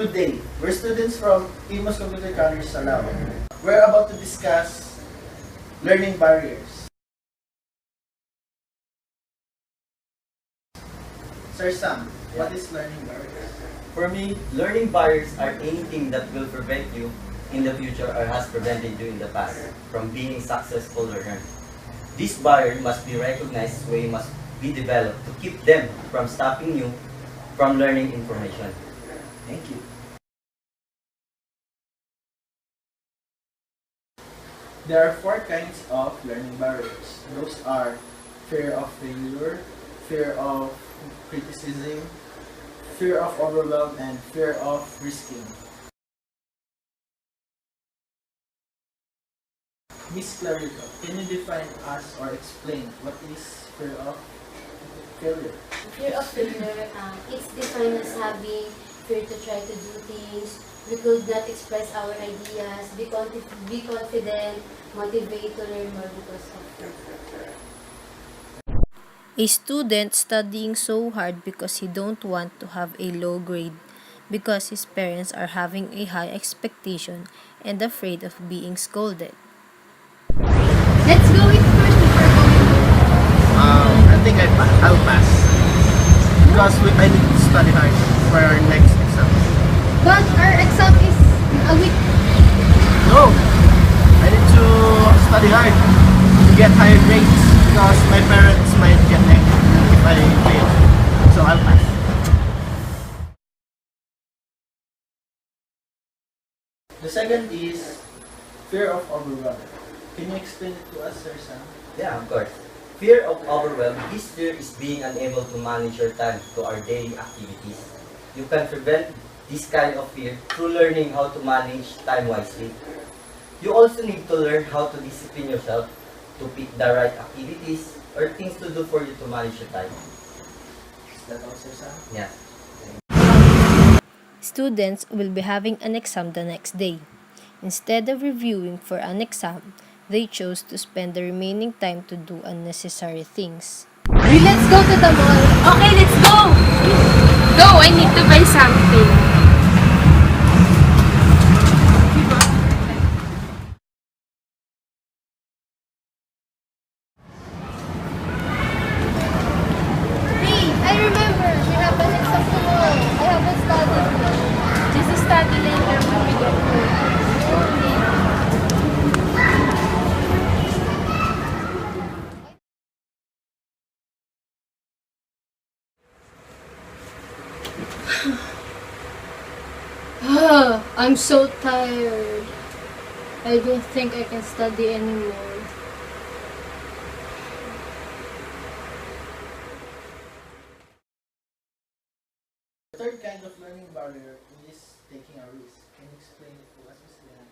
Good day. We're students from Imos Computer College, Salao. We're about to discuss learning barriers. Sir Sam, what is learning barriers? For me, learning barriers are anything that will prevent you in the future or has prevented you in the past from being successful learner. This barrier must be recognized so it must be developed to keep them from stopping you from learning information. Thank you. There are 4 kinds of learning barriers. Those are fear of failure, fear of criticism, fear of overwhelm, and fear of risking. Miss Clarica, can you define us or explain what is fear of failure? Fear of failure, it's defined as having fear to try to do things. We could not express our ideas, be confident, motivate to learn more because of fear. A student studying so hard because he don't want to have a low grade because his parents are having a high expectation and afraid of being scolded. Let's go with first before going. I think I'll pass. Because I need to study hard for our next exam. But our exam is a week. No! I need to study hard to get higher grades because my parents might get angry if I fail. So I'll pass. The second is fear of overwhelm. Can you explain it to us, Sir Sam? Yeah, of course. Fear of overwhelm. This fear is being unable to manage your time to our daily activities. You can prevent this kind of fear through learning how to manage time wisely. You also need to learn how to discipline yourself to pick the right activities or things to do for you to manage your time. Is that all, Sir Sam? Yeah. Students will be having an exam the next day. Instead of reviewing for an exam, they chose to spend the remaining time to do unnecessary things. Let's go to the mall. Okay, let's go! Go, I need to buy something. Hey, I remember. We have an exam tomorrow. I haven't studied. Just study later when we get home. I'm so tired. I don't think I can study anymore. The third kind of learning barrier is taking a risk. Can you explain it to us, Ms. Lian?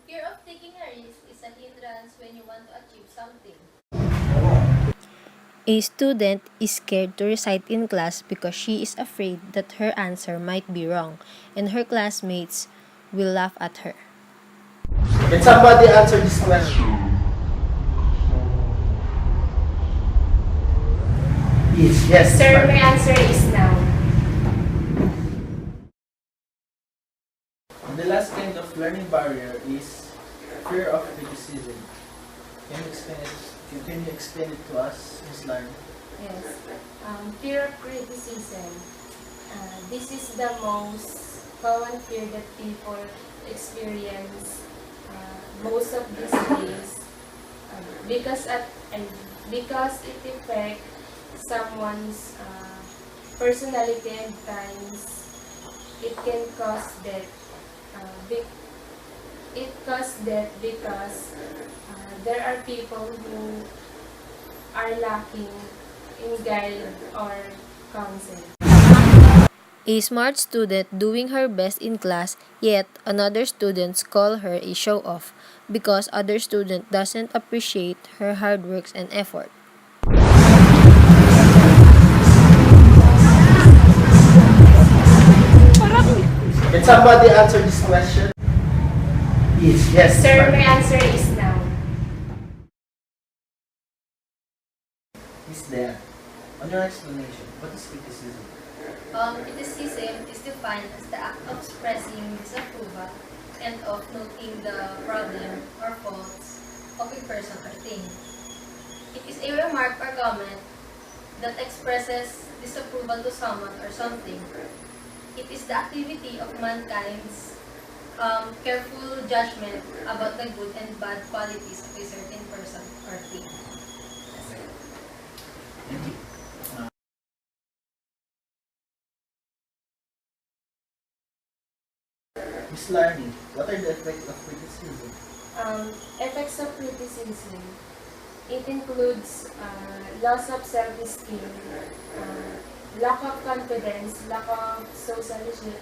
Fear of taking a risk is a hindrance when you want to achieve something. A student is scared to recite in class because she is afraid that her answer might be wrong and her classmates will laugh at her. Can somebody answer this question? Yes. Sir, my answer is now. The last kind of learning barrier is fear of criticism. Can you explain it to us, Ms. Lauren? Yes. Fear of criticism. This is the most common fear that people experience most of these days because it affects someone's personality and times. It can cause death. It causes death because there are people who are lacking in guide or counsel. A smart student doing her best in class, yet another students call her a show-off because other student doesn't appreciate her hard works and effort. Can somebody answer this question? Yes. Sir, my answer is now. Ms. Lian, on your explanation, what is criticism? Criticism is defined as the act of expressing disapproval and of noting the problem or faults of a person or thing. It is a remark or comment that expresses disapproval to someone or something. It is the activity of mankind's careful judgment about the good and bad qualities of a certain person or thing. That's it. Thank you. Miss Larny, what are the effects of criticism? Effects of criticism. It includes loss of self-esteem, lack of confidence, lack of socialization,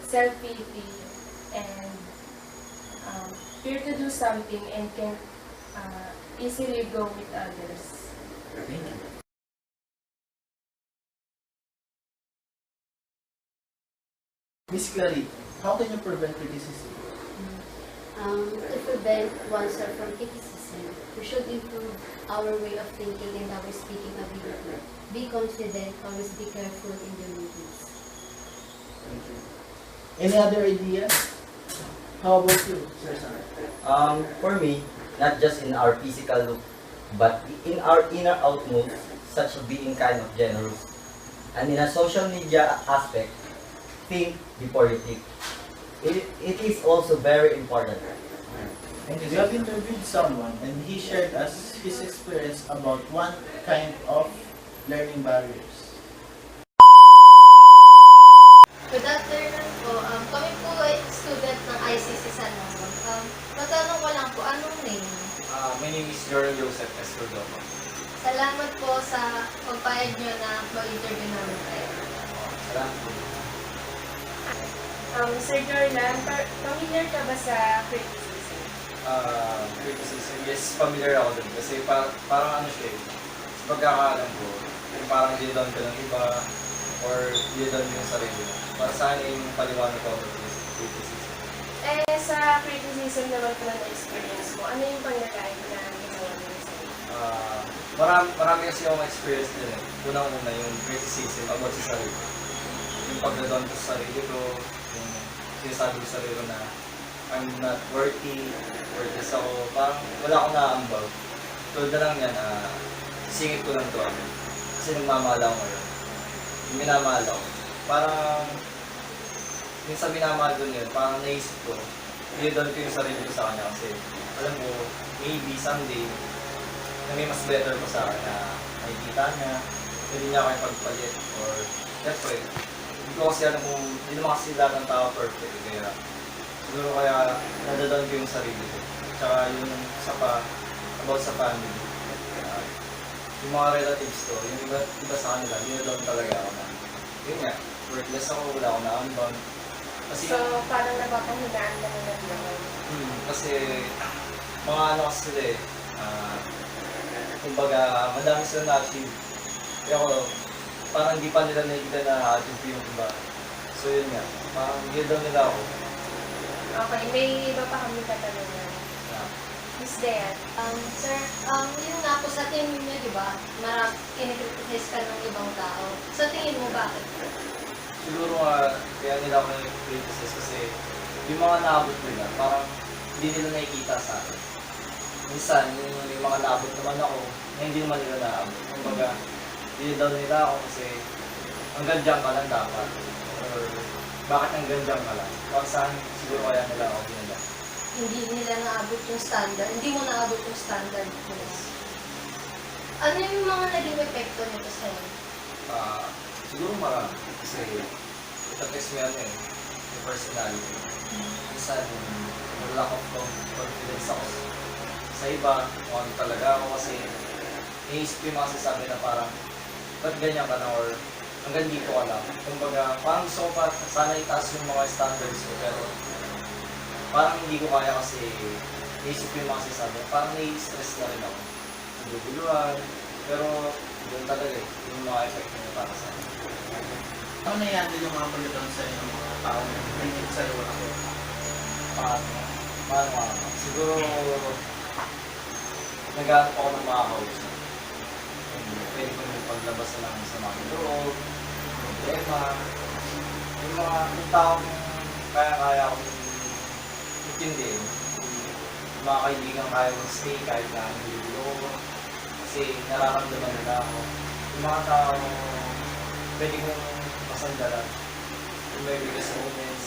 self-pity, and fear to do something and can easily go with others. Thank you. Miss Clary, how can you prevent criticism? To prevent oneself from criticism, we should improve our way of thinking and our speaking ability. Be confident, always be careful in your meetings. Thank you. Any other idea? How about you, Sir Sam? For me, not just in our physical look, but in our inner outlook, such as being kind of generous. And in a social media aspect, think before you click. It is also very important. We have interviewed someone and he shared us his experience about one kind of learning barriers. Good afternoon po. Kami po ay student ng ICC San Juan. Matanong ko lang po, anong name? My name is Jordan Joseph Escodomo. Salamat po sa pagpayag nyo na mag-interview namin kayo. Salamat po. Sir Jordan, familiar ka ba sa criticism? Criticism, yes, familiar ako dun. Kasi parang ano siya eh. Sa pagkakaalam ko, yung parang dinidon ka ng iba or dinidon mo yung sarili mo. Para sa akin yung paliwanag ko about criticism. Sa criticism naman pala na experience mo, ano yung pangyayari na ginawa mo sa'yo? Marami kasi akong experience din eh. Unang-una yung criticism about sa sarili. Yung pagdadon ko sa sarili ko, yung sinasabi ko sa sarili ko na I'm not worthless ako. Parang wala akong naambag. Tulad na lang yan, singit ko lang to ako. Kasi nagmamahal ako ngayon. Yung minamahal ako. Parang minsan minamahal ko yun, parang naisip ko, dinidon ko yung sarili ko sa kanya kasi alam mo, maybe someday na may mas better pa sa akin na nakikita niya, pwede niya ako ipagpalit or syempre, hindi ko kasi alam kung hindi naman kasi lahat ng tao perfect kaya siguro kaya nadadon ko yung sarili ko. Tsaka yung isa pa about sa family. Yung mga relatives ko, yung iba sa kanila, dinadon talaga ako na yun nga, worthless ako, wala akong naambang. Kasi, So, parang napapahinaan lang nila naman. kasi mga ano kasi sila eh, kumbaga madami sila na-achieve. Kaya ako, parang hindi pa nila nakikita na na-achieve yung iba. So yun nga, parang yun daw nila ako. Okay, may iba pa kami katanungan. Miss Deat, Sir, yun nga po sa tingin niyo, di ba, kinikriticize ka ng ibang tao. Sa tingin mo, bakit? Siguro kaya nila ako na-criticize kasi yung mga naabot nila, parang hindi nila nakikita sa akin. Minsan, yung mga naabot naman ako, na hindi naman nila naabot. Kumbaga, hindi daw nila ako kasi hanggang dyan ka lang dapat. Or bakit hanggang dyan ka lang? Para sa akin, siguro kaya nila ako nila. Hindi nila naabot yung standard. Hindi mo naabot yung standard. Yes. Ano yung mga naging epekto nito sa'yo? Siguro marami. Kasi ita-test mo yan eh, yung personality. Minsan, yung lack of confidence ako sa iba, kung ano talaga ako kasi naisip ko yung mga sasabi na parang ba't ganyan ka na or hanggang dito ka lang. Kumbaga, parang gusto ko pa sana itaas yung mga standards ko pero parang hindi ko kaya kasi naisip ko yung mga sasabi. Parang nai-stress na rin ako. Naguguluhan, pero yun talaga eh, yung mga effect niya para sa akin. Ano nangyari yung mga pagdadaan sa'yo ng mga tao na bringin sa'yo ako? Paano nga? Siguro, naghanap ako ng mga kausap. pwede kong paglabas na lang sa mga loob, problema, yung mga yung taong kaya-kaya akong intindihin. Yung mga kaibigan kaya mag-stay kahit na hindi ko kasi nararamdaman nila ako. Yung mga taong pwede kong masandalan yung may biggest moments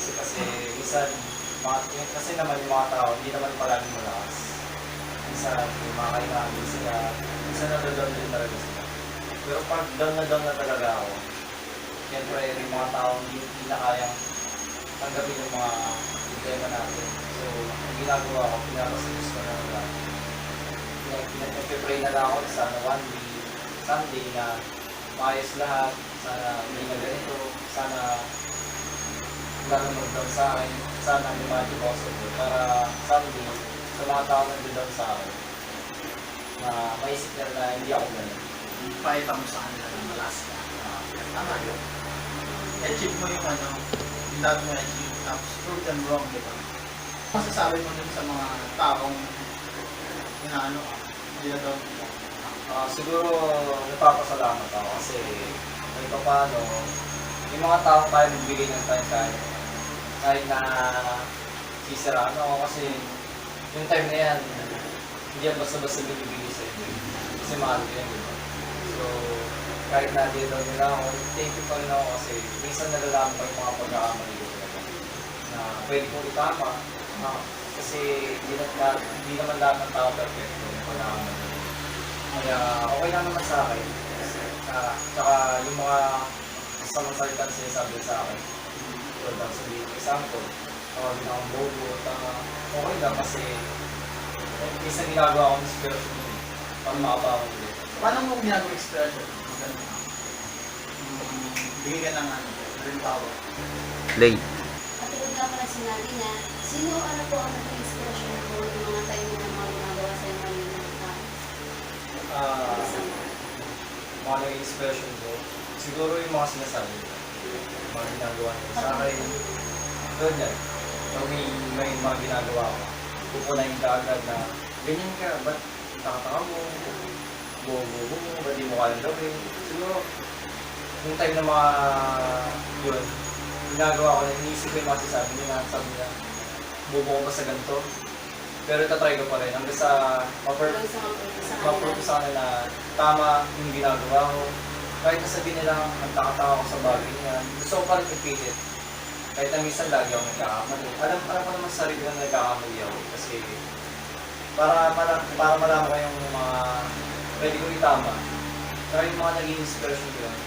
kasi minsan kasi naman yung mga tao hindi naman palaging malakas. Minsan yung mga kailangan sila, minsan nadadown din talaga sila. Pero pag down na talaga ako, siyempre yung mga tao hindi na kayang tanggapin yung mga problema natin. So, ang ginagawa ko, pinapasigus ko na lang. Nagpipray na lang ako sana one day, someday na maayos lahat, sana hindi na ganito, sana wala na mag-down sa akin, sana may magic possible para someday sa mga tao na nag-down sa akin na maisip nila na hindi ako ganun. Pakita mo sa kanila na malakas ka. Tama yun. I-achieve mo yung yung dati mo na-achieve, tapos prove them wrong, di ba? Masasabi mo dun sa mga taong inaano ka, dinadaw mo. Siguro nagpapasalamat ako kasi kahit pa paano, yung mga taong kaya magbigay ng time kahit na sisiraan ako kasi yung time na yan, hindi yan basta-basta binibigay sa inyo. Kasi mahal ko yan, di ba? So, kahit na dito nila ako, thank you pa rin ako kasi minsan nalalaman ko yung mga pagkakamali ko talaga na pwede kong itama kasi hindi naman lahat ng tao perfecto yung pagkakamali. Kaya okay lang naman sa akin. Tsaka yung mga masamang salita na sinasabi sa akin. Tulad lang sabihin, example, tawagin akong bobo, okay lang kasi minsan ginagawa akong inspiration yun. Pag makabawa ko ulit. Paano mo ginagawa expression? Bigyan ka ng halimbawa. Play. Katulad nga pala sinabi na, sino po ang nag-inspiration mo yung mga time mo na mga ginagawa sa mga Mga nag-inspiration ko, siguro yung mga sinasabi ko. Mga ginagawa nila sa akin. Doon yan. Pag may mga ginagawa ko, pupunayin ka agad na ganyan ka, ba't takataka mo, bobo mo, ba't di mo kayang gawin. Siguro, yung time na mga yun, ginagawa ko na iniisip ko yung mga sasabi nila, sabi nila, bobo ko ba sa ganito? Pero itatry ko pa rin hanggang sa ma-prove sa kanila na tama yung ginagawa ko. Kahit nasabihin nila ang takataka ko sa bagay niya, gusto ko pa rin ipilit. Kahit na minsan lagi ako nagkakamali. Alam ko naman sa sarili na nagkakamali ako kasi para malaman ko yung mga pwede ko itama. Kaya yung mga naging inspiration ko yun.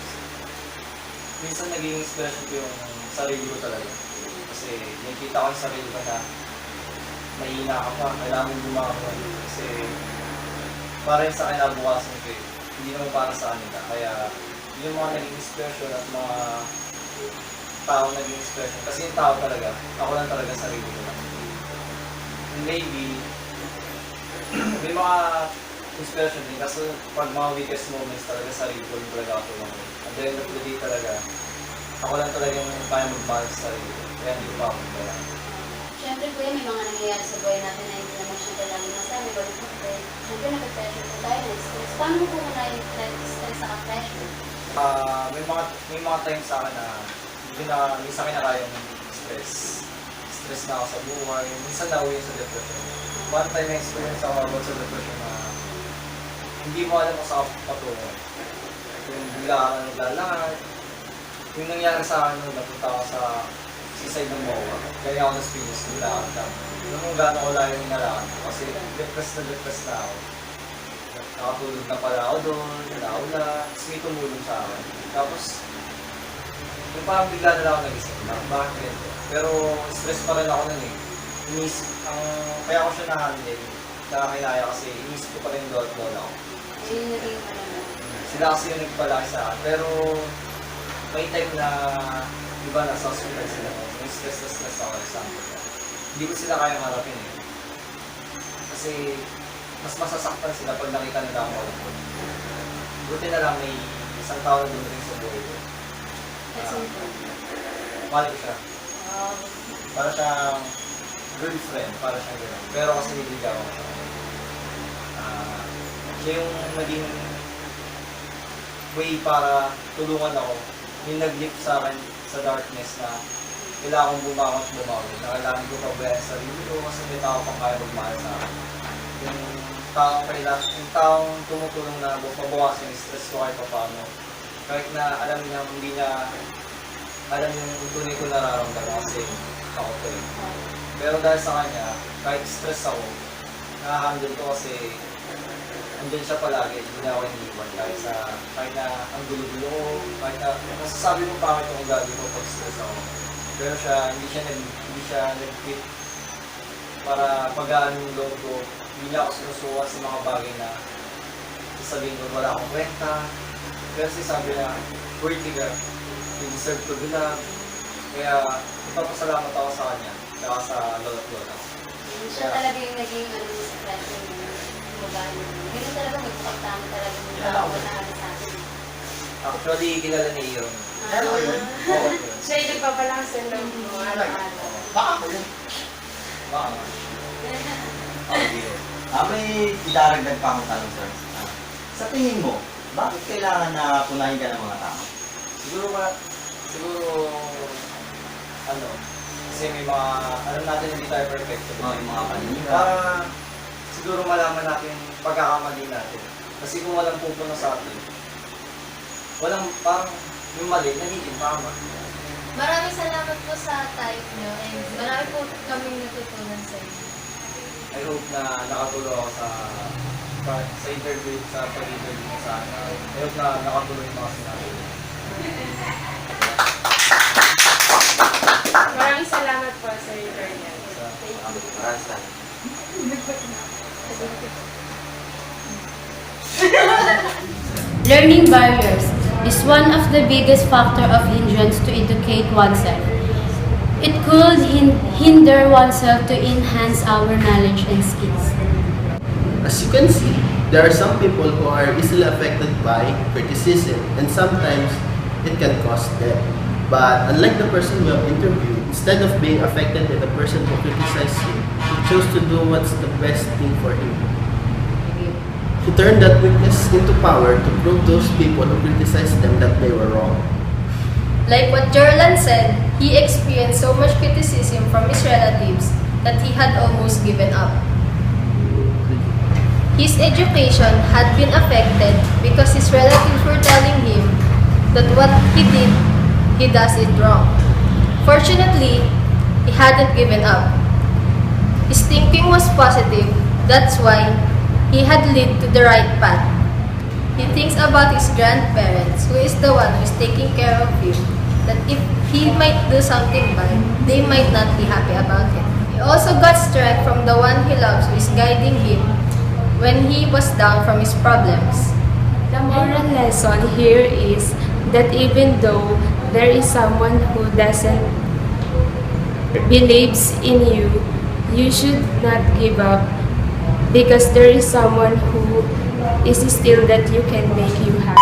Minsan naging inspiration ko yung sarili ko talaga. Kasi nakikita ko yung sarili ko na mahina ka pa, kailangan mong bumangon. Kasi para yung sa kinabukasan ko hindi naman para sa kanila. Kaya yung mga naging inspiration at mga tao naging inspiration. Kasi yung tao talaga, ako lang talaga sarili ko lang. And maybe, may mga inspiration din. Kasi pag mga weakest moments talaga sarili ko lang talaga ako lang. At the end of the day talaga, ako lang talaga yung kaya mag-balance sa sarili ko. Kaya hindi ko pa ako magdala. Siyempre kuya, may mga nangyayari sa buhay natin na hindi naman siyempre lagi masaya, may balik po. Siyempre nag-pressure po tayo, na-stress. Paano mo po na-stress sa pressure? May mga times sa akin na hindi na minsan kinakaya yung stress. Stress na ako sa buhay. Minsan nauwi sa depression. One time na-experience ako about sa depression na hindi mo alam kung saan patungo. Yung bigla ka na naglalakad. Yung nangyari sa akin nung napunta ako sa seaside ng MOA. Kaya ako na Pinas, nilakad lang. Alam mo gano'n ko lang yung nalakad ko kasi depressed na ako. Nakatulog na pala ako doon, naula, tapos may tumulong sa akin. Tapos, yung parang bigla na lang ako nag-isip na, bakit ganito? Pero stress pa rin ako nun eh. Kaya ako siya na-handle, kaya kinaya kasi inisip ko pa rin yung lola ko. Ayun yung naging Sila kasi yung nagpalaki sa akin. Pero, may time na, di ba, nasa hospital sila ko. May stress ako, example. Hindi ko sila kayang harapin eh. Kasi, mas masasaktan sila pag nakita nila ako. Buti na lang may isang tao na dumating sa buhay ko. Mahal ko siya. Para siyang girlfriend, para siyang gano'n. Pero kasi niligaw ako siya. Siya yung naging way para tulungan ako, yung nag-lift sa akin sa darkness na kailangan kong bumangon at bumangon. Na kailangan ko pabayaan sa sarili ko kasi may tao pang kaya magmahal sa akin. Yung taong tumutulong na mabawasan yung stress ko kahit paano. Kahit na alam niya, hindi niya alam yung tunay ko nararamdaman kasi ako to eh. Pero dahil sa kanya, kahit stress ako, nakahandle ko kasi andyan siya palagi, hindi na ako iniiwan kahit na ang gulo-gulo ko, kahit na masasabi mo pangit yung ugali ko pag stress ako. Pero siya, hindi siya nag-quit para pagaan yung loob ko. Hindi niya ako sinusuwa sa mga bagay na sasabihin ko wala akong kwenta. Pero sabi niya, worthy ka, you deserve to be loved. Kaya ipapasalamat ako sa kanya, saka sa lolo't lola. Siya talaga yung naging sa friend yung ugali. Ganun talaga magpapagtama talaga yung tao na sa atin. Actually, kilala ni Aaron. Ano yun? Oo, yun. Siya yung nagpapalang sa loob mo, araw-araw. Baka ako yun. Baka nga. May idaragdag pa akong tanong, sir. Sa tingin mo, bakit kailangan na punahin ka ng mga tao? Siguro, kasi may mga, alam natin hindi tayo perfect. Yung mga paninira. Para siguro malaman natin pagkakamali natin. Kasi kung walang pupuno sa atin, walang parang yung mali, nagiging tama. Maraming salamat po sa type nyo and marami po kaming natutunan sa inyo. I hope na nakatulong ako sa interview, sa pag-interview mo sa akin. I hope na nakatulong yung mga sinabi. Maraming salamat po sa Eternal. Thank you. Maraming salamat. Learning barriers is one of the biggest factor of hindrance to educate oneself. It could hinder oneself to enhance our knowledge and skills. As you can see, there are some people who are easily affected by criticism and sometimes it can cost them. But unlike the person we have interviewed, instead of being affected by the person who criticized him, he chose to do what's the best thing for him. He turned that weakness into power to prove those people who criticized them that they were wrong. Like what Jorlan said, he experienced so much criticism from his relatives that he had almost given up. His education had been affected because his relatives were telling him that what he did, he does it wrong. Fortunately, he hadn't given up. His thinking was positive, that's why he had led to the right path. He thinks about his grandparents, who is the one who is taking care of him, that if he might do something bad, they might not be happy about it. He also got strength from the one he loves who is guiding him when he was down from his problems. The moral lesson here is that even though there is someone who doesn't believes in you, you should not give up because there is someone who is still that you can make you happy.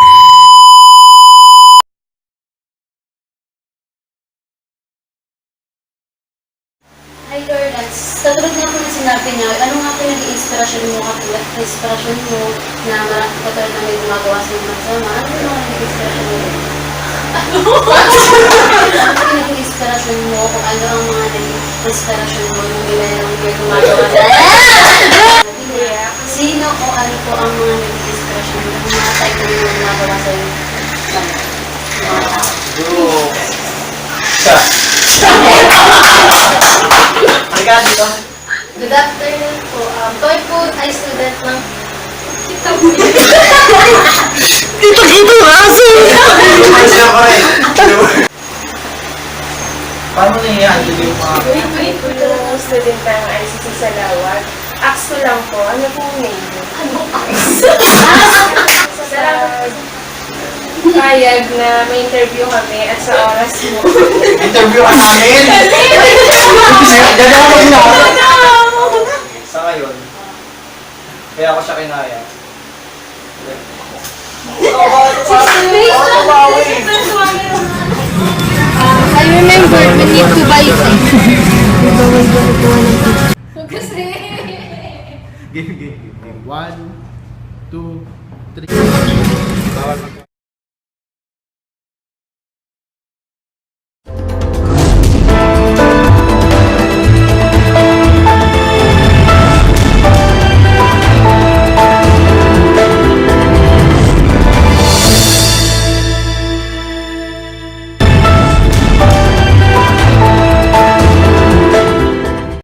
Hi Lord, at katulad nga po na sinabi niya, ano nga po yung inspirasyon mo, inspirasyon mo na katulad na may gumagawa sa mga masama, ano yung mga naging inspirasyon mo? Ano yung naging inspirasyon mo kung ano ang mga naging inspirasyon mo yung may gumagawa sa Sino o ano po ang mga naging inspirasyon mo yung mga type na yung gumagawa sa mga tao? Good afternoon po. Toy po ay student ng Paano na-handle yung mga... Wait po yung student ng ICC sa Lawag. Axo lang po. Ano po yung name? Ano Salamat payag na may interview kami at sa oras mo. Interview ka namin! Gagawin na! Sa ngayon, kaya ako siya kinaya. I remember we need to buy things. Game. 1, 2, 3.